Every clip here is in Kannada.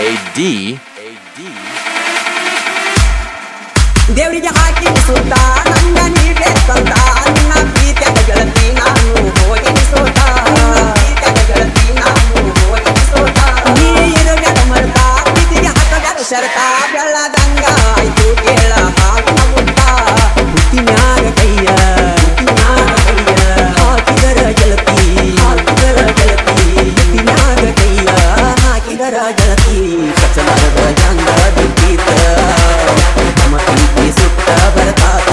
AD ದೇವರಿಗೆ ಹಾಕಿ ಸುತ್ತ ನನ್ನ ನೀವೇ ಸಂತ ನಿನ್ನ ಪ್ರೀತಿಯ ಗೆಳತಿ ನಾನು ಹೋಗಿ ಸೋತ ಗೆಳತಿ ನಾನು ಹೋಗಿ ಸೋತ ನೀ ಇರಬೇಕ ಮರ್ತ ಪ್ರೀತಿಗೆ ಹಾಕಬೇಕ ಶರ್ತ ಬೆಳ್ಳದಂಗ ಆಯ್ತು ಕೇಳ ಹಾವಿನ ಮುಟ್ಟ ಹುಟ್ಟಿನ್ಯಾಗ ಕೈಯ ಹಾಕಿದರ ಗೆಳತಿ ಹುಟ್ಟಿನ್ಯಾಗ ಕೈಯ ಹಾಕಿದರ ಗೆಳತಿ ಕಚ್ಚಲಾರದ ಜಂಗ ಬಿದ್ದೀತ ನಮ್ಮ ಪ್ರೀತಿ ಸುತ್ತ ಬರ್ತಾತ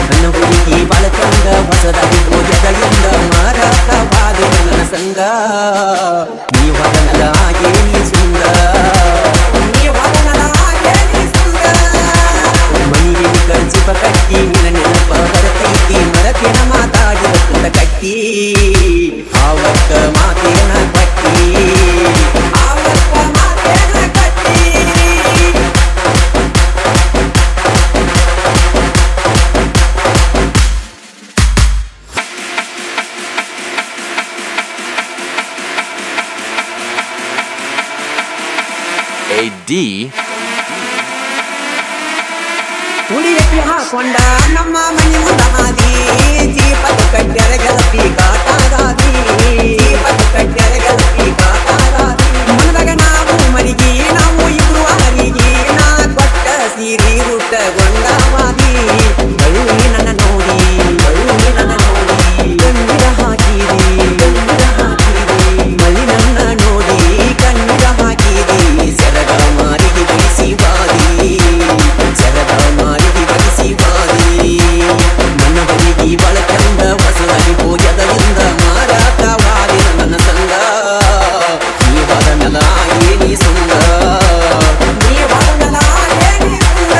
ನನ್ನ ಹುಡುಗಿ ಬಾಳಕಂದ ಹೊಸದಾಗಿ ಜಗದಿಂದ ಮಾರಕವಾದ ನನ್ನ ಸಂಗ ನೀವದನದ ಹಾಗೆ ನೀ ಸುಂದ ಮೈಗೆ ಕರ್ಚಿಪ ಕಟ್ಟಿ ನಿನ್ನ ನೆನಪ ಬರ್ತೈತಿ ಮರತಿನ ಮಾತಾಡಿದ ಕಟ್ಟಿ ಆವತ್ತ ಮಾತೇನ ಕಟ್ಟಿ AD ಹುಡಿಯಪ್ಪಿ ಹಾಕೊಂಡ ನಮ್ಮ ಮನೆ ಮುಂದ ಹಾದಿ ದೀಪದ ಕಟ್ಟೆರ ಗೆಳತಿ ಕಾಟಾಗಾದಿ ದೀಪದ ಕಟ್ಟೆರ ಗೆಳತಿ ಕಾಟಾಗಾದಿ ಮನದಾಗ ನಾವು ಮರಿಗಿ ನಾವು ಇಬ್ರು ಹರಿಗಿ ನಾ ಕೊಟ್ಟ ಸೀರಿ ರುಟ್ಟಗೊಂಡವಾದಿ ಬಳ್ಳಿ ನನ್ನ ನೋಡಿ ಕಣ್ಣೀರ ಹಾಕಿದಿ ಮಳಿ ನನ್ನ ನೋಡಿ ಕಣ್ಣೀರ ಹಾಕಿದಿ ಸೆರಗ ಮಾರಿಗೆ ಬಯಸಿ ಬಾದಿ ಸೆರಗ ಮಾರಿಗೆ ಬಯಸಿ ಬಾದಿ ನನ್ನ ಬದಿಗೆ ಬಳಕಂದ ಹೊಸದಾಗಿ ಪೂಜದರಿಂದ ಮಾರಾಟವಾದಿ ನನ್ನ ಸಂಗ ನೀವಾದ ನೆಲ ಏನಿ ಸುಂದ ನೀವಾದ ನೆಲ ಏನಿ ಸುಂದ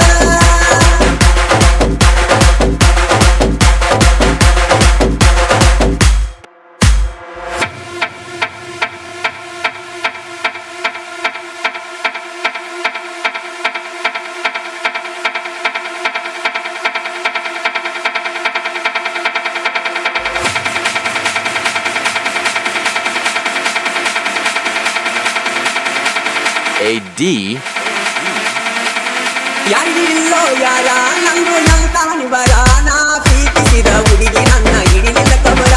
AD ಯಾರಿಗಿಲ್ಲೋ ಯಾರ ನಂದು ನಂತಾನಿ ಬರ ನಾ ಪ್ರೀತಿಸಿದ ಹುಡುಗಿ ನನ್ನ ಹಿಡಿಲಿಲ್ಲ ಕಬರ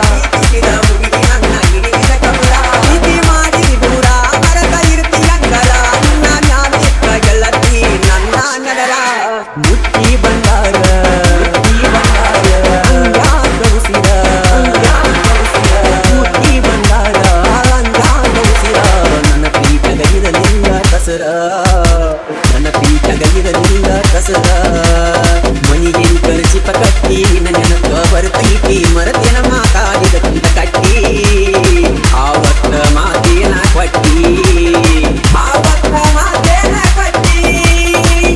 ಪ್ರೀತಿಸಿದ ಹುಡುಗಿ ನನ್ನ ಹಿಡಿಲಿಲ್ಲ ಕಬರ ಪ್ರೀತಿ ಮಾಡಿ ದೂರ ಮರತ ಇರ್ತಿ ಅಂಗರ ನಿನ್ನ ಮ್ಯಾಲಿಕ್ಕ ಗೆಳತಿ ನನ್ನ ನಗರ ಮುಟ್ಟಿ ಬಂಗಾರ ಅಂಗಾಗೌಸಿದ ಮುಟ್ಟಿ ಬಂಗಾರ ಅಂಗಾಗೌಸಿದ ನನ್ನ ಪ್ರೀತಗೈರಲಿಲ್ಲ ಕಸರ ನನ್ನ ಪ್ರೀತಗೈರಲಿಲ್ಲ ಕಸರ ಮನಿಗೆ ಕರೆಸಿ ಕಟ್ಟಿ ನನ್ನ ನೆನಪ ಬರ್ತೈತಿ ಮರತೆನ